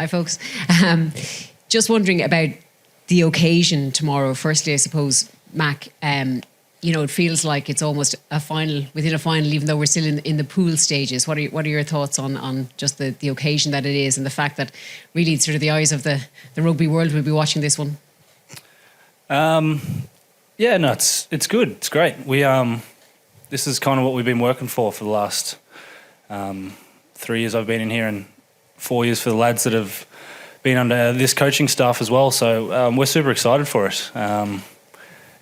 Hi, folks. Just wondering about the occasion tomorrow. Firstly, I suppose, Mack, it feels like it's almost a final, within a final, even though we're still in the pool stages. What are your thoughts on just the occasion that it is, and the fact that really sort of the eyes of the rugby world will be watching this one? It's good. It's great. This is kind of what we've been working for the last 3 years I've been in here, and 4 years for the lads that have been under this coaching staff as well. So we're super excited for it.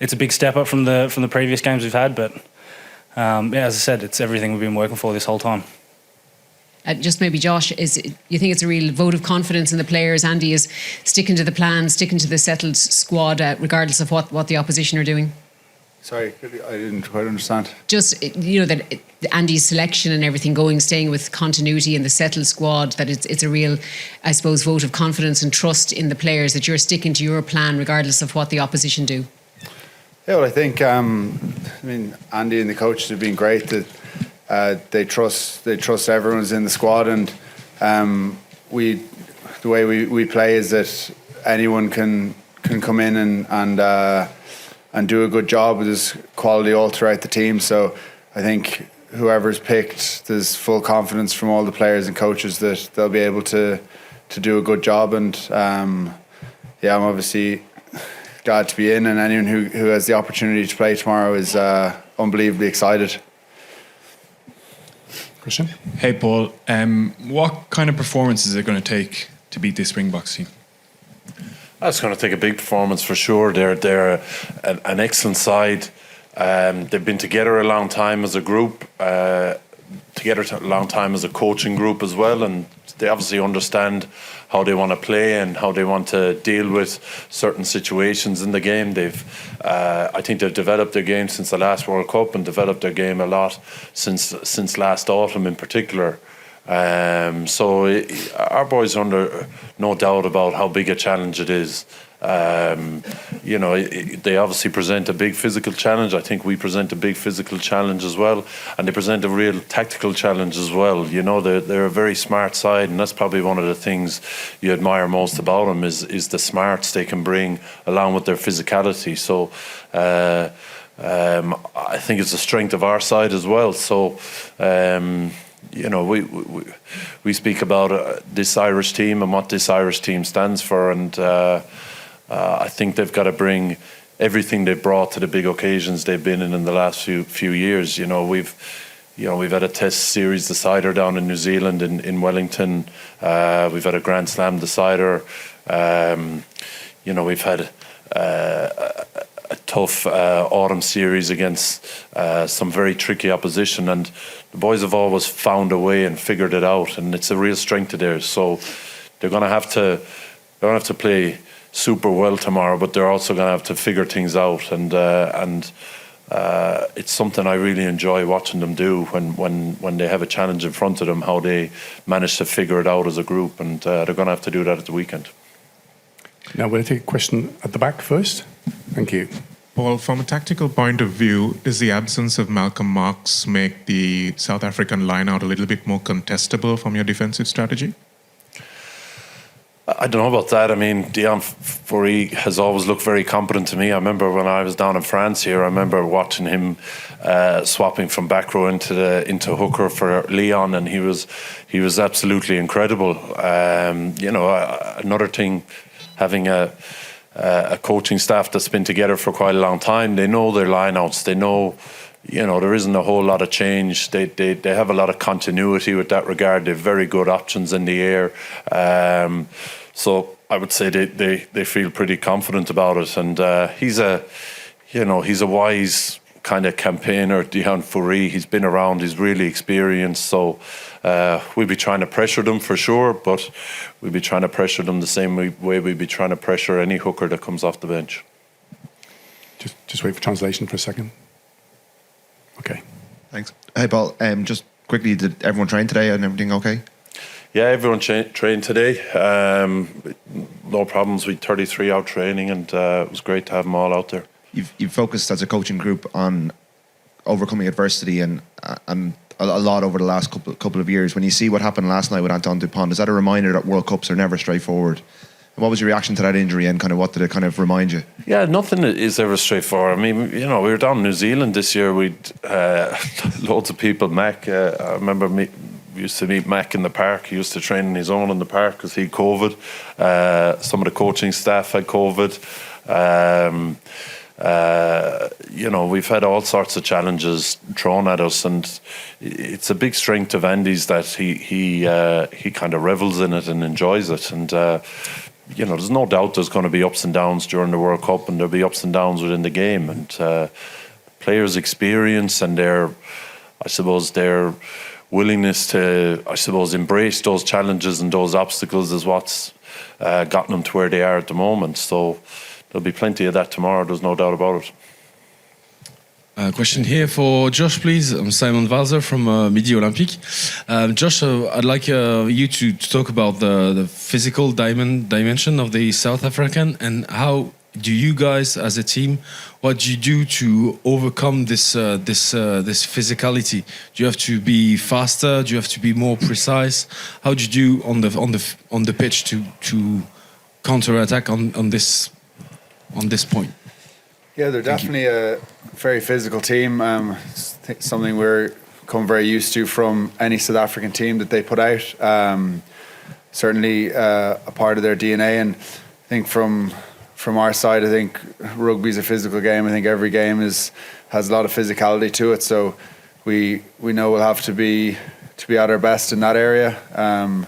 It's a big step up from the previous games we've had, but as I said, it's everything we've been working for this whole time. Just maybe, Josh, you think it's a real vote of confidence in the players? Andy is sticking to the plan, sticking to the settled squad, regardless of what the opposition are doing? Sorry, I didn't quite understand. Just, that Andy's selection and everything staying with continuity in the settled squad, that it's a real, I suppose, vote of confidence and trust in the players, that you're sticking to your plan regardless of what the opposition do. Yeah, well, I think, Andy and the coaches have been great. That they trust everyone's in the squad, and the way we play is that anyone can come in and do a good job. There's quality all throughout the team, so I think whoever's picked, there's full confidence from all the players and coaches that they'll be able to do a good job. And I'm obviously glad to be in, and anyone who has the opportunity to play tomorrow is unbelievably excited. Christian? Hey, Paul. What kind of performance is it going to take to beat this Springboks team? That's going to take a big performance for sure. They're an excellent side. They've been together a long time as a group, together a long time as a coaching group as well, and they obviously understand how they want to play and how they want to deal with certain situations in the game. I think they've developed their game since the last World Cup, and developed their game a lot since last autumn in particular. So our boys are under no doubt about how big a challenge it is. They obviously present a big physical challenge. I think we present a big physical challenge as well, and they present a real tactical challenge as well. They're a very smart side, and that's probably one of the things you admire most about them is the smarts they can bring along with their physicality. So I think it's a strength of our side as well. So we speak about this Irish team and what this Irish team stands for, and I think they've got to bring everything they've brought to the big occasions they've been in the last few years. We've had a Test series decider down in New Zealand in Wellington. We've had a Grand Slam decider. We've had a tough autumn series against some very tricky opposition, and the boys have always found a way and figured it out, and it's a real strength of theirs. So they're going to have to play super well tomorrow, but they're also going to have to figure things out, and it's something I really enjoy watching them do when they have a challenge in front of them, how they manage to figure it out as a group, and they're going to have to do that at the weekend. Now we'll take a question at the back first. Thank you. Paul, from a tactical point of view, does the absence of Malcolm Marx make the South African line-out a little bit more contestable from your defensive strategy? I don't know about that. I mean, Deon Fourie has always looked very competent to me. I remember when I was down in France here, I remember watching him swapping from back row into hooker for Leon, and he was absolutely incredible. Another thing, having a coaching staff that's been together for quite a long time, they know their lineouts. They know, there isn't a whole lot of change. They have a lot of continuity with that regard. They have very good options in the air. So I would say they feel pretty confident about it. And he's a wise kind of campaigner, Deon Fourie. He's been around. He's really experienced. So we'll be trying to pressure them for sure, but we'll be trying to pressure them the same way we'll be trying to pressure any hooker that comes off the bench. Just wait for translation for a second. Okay. Thanks. Hey, Paul. Just quickly, did everyone train today and everything okay? Yeah, everyone trained today. No problems. We had 33 out training, and it was great to have them all out there. You've focused as a coaching group on overcoming adversity, and a lot over the last couple of years. When you see what happened last night with Antoine Dupont, is that a reminder that World Cups are never straightforward? And what was your reaction to that injury, and kind of what did it kind of remind you? Yeah, nothing is ever straightforward. I mean, we were down in New Zealand this year. We'd loads of people. Mack, I remember we used to meet Mack in the park. He used to train on his own in the park because he had COVID. Some of the coaching staff had COVID. We've had all sorts of challenges thrown at us, and it's a big strength of Andy's that he kind of revels in it and enjoys it. And there's no doubt there's going to be ups and downs during the World Cup, and there'll be ups and downs within the game. And players' experience and their willingness to, embrace those challenges and those obstacles is what's gotten them to where they are at the moment. So there'll be plenty of that tomorrow, there's no doubt about it. Question here for Josh, please. I'm Simon Walzer from Midi Olympique. Josh, I'd like you to talk about the physical dimension of the South African, and how do you guys as a team, what do you do to overcome this physicality? Do you have to be faster? Do you have to be more precise? How do you do on the pitch to counter-attack on this point? Yeah, they're definitely a very physical team. Something we're come very used to from any South African team that they put out. Certainly a part of their DNA. And I think from our side, I think rugby's a physical game. I think every game has a lot of physicality to it. So we know we'll have to be at our best in that area. And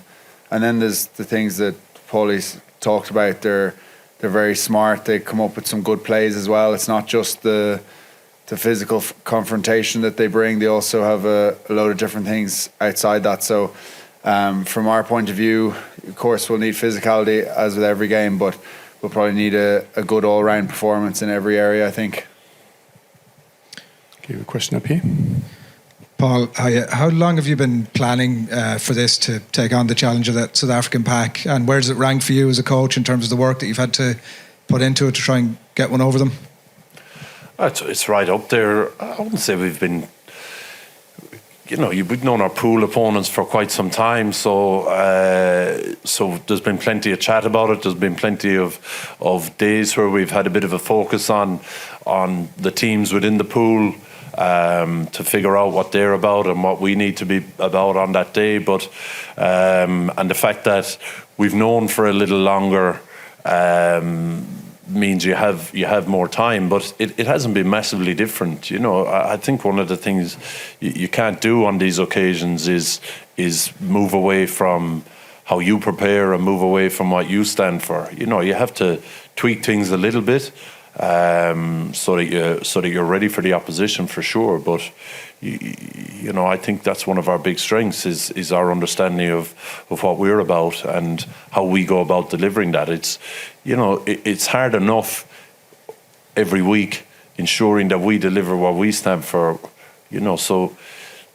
then there's the things that Paulie's talked about. They're very smart. They come up with some good plays as well. It's not just the physical confrontation that they bring. They also have a load of different things outside that. So from our point of view, of course, we'll need physicality as with every game, but we'll probably need a good all-round performance in every area, I think. Okay, a question up here. Paul, how long have you been planning for this, to take on the challenge of that South African pack? And where does it rank for you as a coach in terms of the work that you've had to put into it to try and get one over them? It's right up there. I wouldn't say we've been... we've known our pool opponents for quite some time, so there's been plenty of chat about it. There's been plenty of days where we've had a bit of a focus on the teams within the pool, to figure out what they're about and what we need to be about on that day. But and the fact that we've known for a little longer means you have more time, but it hasn't been massively different. I think one of the things you can't do on these occasions is move away from how you prepare and move away from what you stand for. You have to tweak things a little bit, so that you're ready for the opposition for sure. But I think that's one of our big strengths is our understanding of what we're about and how we go about delivering that. It's hard enough every week ensuring that we deliver what we stand for. So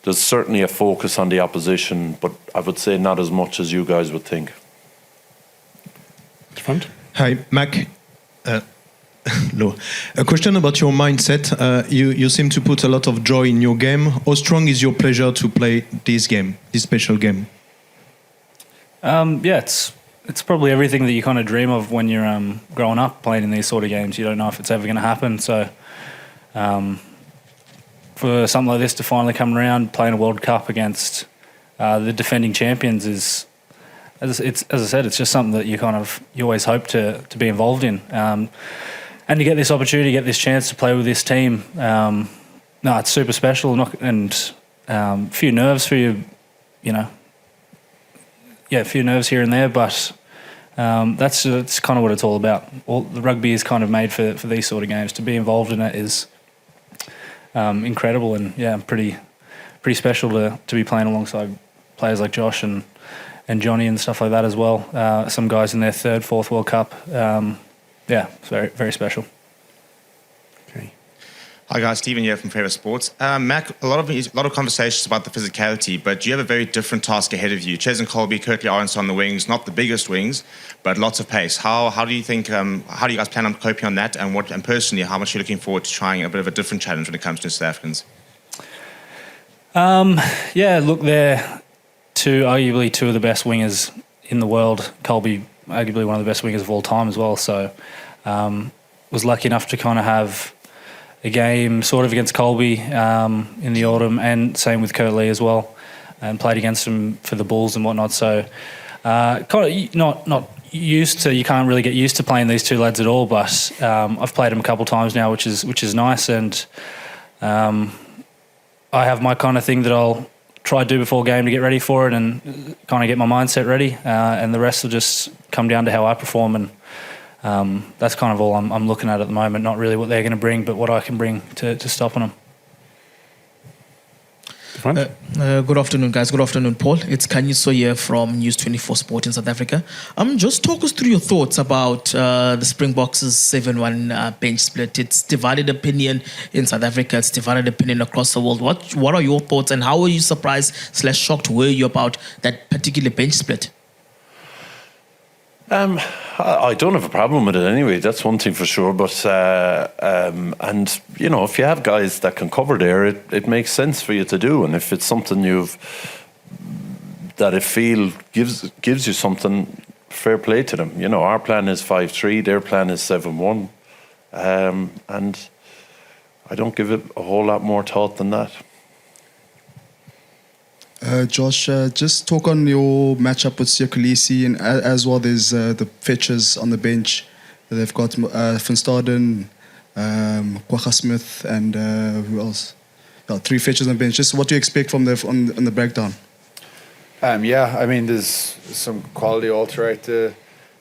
there's certainly a focus on the opposition, but I would say not as much as you guys would think. Front. Hi, Mack. No. A question about your mindset. You seem to put a lot of joy in your game. How strong is your pleasure to play this game, this special game? It's probably everything that you kind of dream of when you're growing up playing in these sort of games. You don't know if it's ever going to happen. So for something like this to finally come around, playing a World Cup against the defending champions is, as I said, it's just something that you always hope to be involved in. And to get this opportunity, get this chance to play with this team, it's super special. And a few nerves for you, a few nerves here and there, but that's kind of what it's all about. The rugby is kind of made for these sort of games. To be involved in it is incredible, and pretty special to be playing alongside players like Josh and Johnny and stuff like that as well. Some guys in their third, fourth World Cup. It's very, very special. Okay. Hi guys, Stephen here from Favorite Sports. Mack, a lot of conversations about the physicality, but you have a very different task ahead of you. Ches and Colby, Kirkley Aronson on the wings, not the biggest wings, but lots of pace. How do you think? How do you guys plan on coping on that? And personally, how much are you looking forward to trying a bit of a different challenge when it comes to South Africans? Yeah, look, they're arguably two of the best wingers in the world. Colby, arguably one of the best wingers of all time as well. So was lucky enough to kind of have a game sort of against Colby in the autumn, and same with Kurt Lee as well, and played against him for the Bulls and whatnot. So kind of not used to, you can't really get used to playing these two lads at all, but I've played them a couple of times now, which is nice, and I have my kind of thing that I'll try to do before game to get ready for it and kind of get my mindset ready, and the rest will just come down to how I perform, and that's kind of all I'm looking at the moment, not really what they're going to bring, but what I can bring to stopping them. Good afternoon, guys. Good afternoon, Paul. It's Kanyiso here from News 24 Sport in South Africa. Just talk us through your thoughts about the Springboks' 7-1 bench split. It's divided opinion in South Africa. It's divided opinion across the world. What are your thoughts, and how were you surprised/shocked were you about that particular bench split? I don't have a problem with it anyway. That's one thing for sure. But and you know, if you have guys that can cover there, it makes sense for you to do. And if it's something that I feel gives you something, fair play to them. You know, our plan is 5-3. Their plan is 7-1, and I don't give it a whole lot more thought than that. Josh, just talk on your matchup with Siakulisi, and as well there's the fetchers on the bench. They've got Van Staden, Kwagga Smith, and who else? 3 fetchers on the bench. Just what do you expect from on the breakdown? Yeah, I mean, there's some quality all throughout the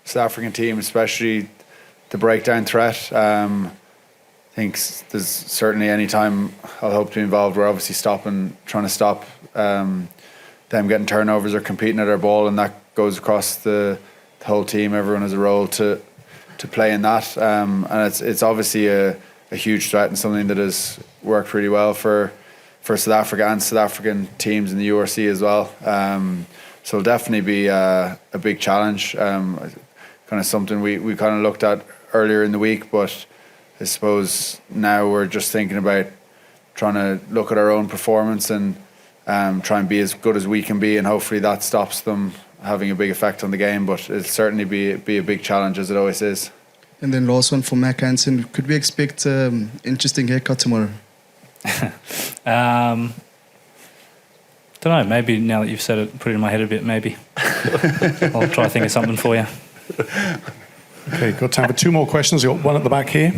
South African team, especially the breakdown threat. I think there's certainly any time I'll hope to be involved, we're obviously trying to stop them getting turnovers or competing at our ball, and that goes across the whole team. Everyone has a role to play in that, and it's obviously a huge threat and something that has worked really well for South Africa and South African teams in the URC as well. So it'll definitely be a big challenge, kind of something we kind of looked at earlier in the week, but I suppose now we're just thinking about trying to look at our own performance and try and be as good as we can be, and hopefully that stops them having a big effect on the game. But it'll certainly be a big challenge, as it always is. And then last one for Mack Hansen. Could we expect interesting haircut tomorrow? Don't know, maybe now that you've said it, put it in my head a bit, maybe. I'll try to think of something for you. Okay, got time for 2 more questions. We've got one at the back here.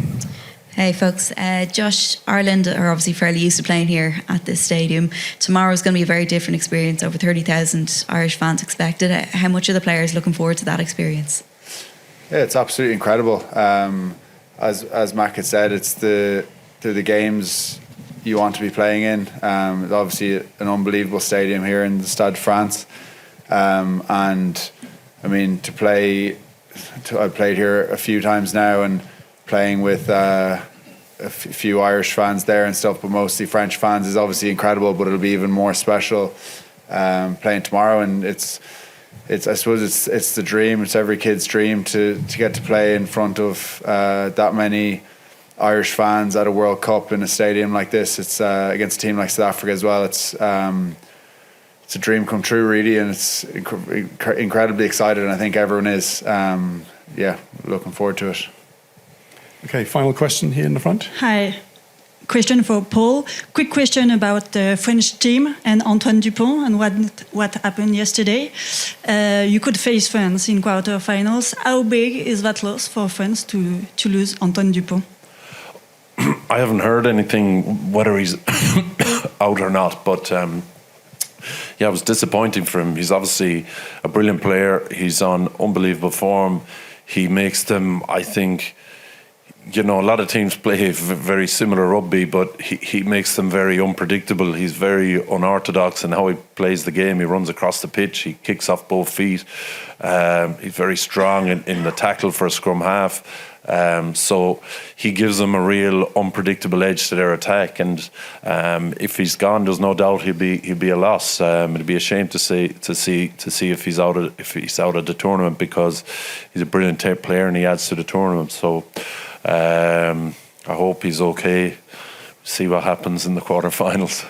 Hey folks, Josh, Ireland are obviously fairly used to playing here at this stadium. Tomorrow is going to be a very different experience. Over 30,000 Irish fans expected. How much are the players looking forward to that experience? Yeah, it's absolutely incredible. As Mack had said, it's the games you want to be playing in. It's obviously an unbelievable stadium here in the Stade de France, and I mean I've played here a few times now, and playing with a few Irish fans there and stuff, but mostly French fans, is obviously incredible. But it'll be even more special playing tomorrow, and it's I suppose it's the dream. It's every kid's dream to get to play in front of that many Irish fans at a World Cup in a stadium like this. It's against a team like South Africa as well. It's a dream come true, really, and it's incredibly excited, and I think everyone is. Looking forward to it. Okay, final question here in the front. Hi. Question for Paul. Quick question about the French team and Antoine Dupont and what happened yesterday. You could face France in quarterfinals. How big is that loss for France to lose Antoine Dupont? I haven't heard anything whether he's out or not, but it was disappointing for him. He's obviously a brilliant player. He's on unbelievable form. He makes them, I think, a lot of teams play very similar rugby, but he makes them very unpredictable. He's very unorthodox in how he plays the game. He runs across the pitch. He kicks off both feet. He's very strong in the tackle for a scrum half. So he gives them a real unpredictable edge to their attack. And if he's gone, there's no doubt he'll be a loss. It'd be a shame to see if he's out of the tournament, because he's a brilliant player and he adds to the tournament. So I hope he's okay. See what happens in the quarterfinals.